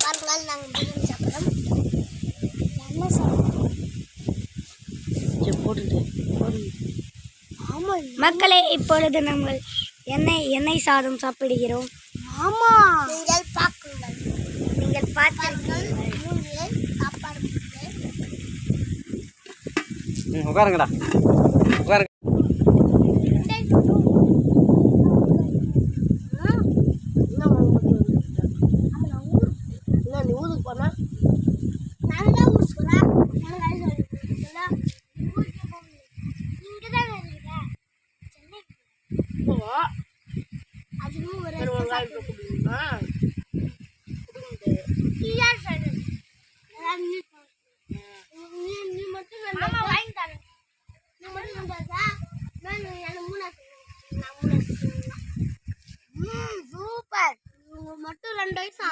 பார்க்கலாம். நாங்கள் பிரியாணி சாப்பிட்றோம். என்ன சாப்பிட்றோம்? மக்களே, இப்பொழுது நாங்கள் எண்ணெய் சாதம் சாப்பிடுகிறோம். ஆமா, நீங்கள் பார்க்குங்கள். நீங்கள் பார்க்கிறீர்கள். சாப்பாடு உட்காருங்கடா, உட்காருங்க. ஊருக்கு போனா நாங்கள் தான் ஊருக்கு போகிறோம். நீங்க தான் இருக்கீங்க. சென்னை அதுவும் ஒரு நீ மட்டும் வாங்கி தரேன். நீ மட்டும் வந்தாதா நான் எனக்கு சூப்பர். மட்டும் 2 வயசா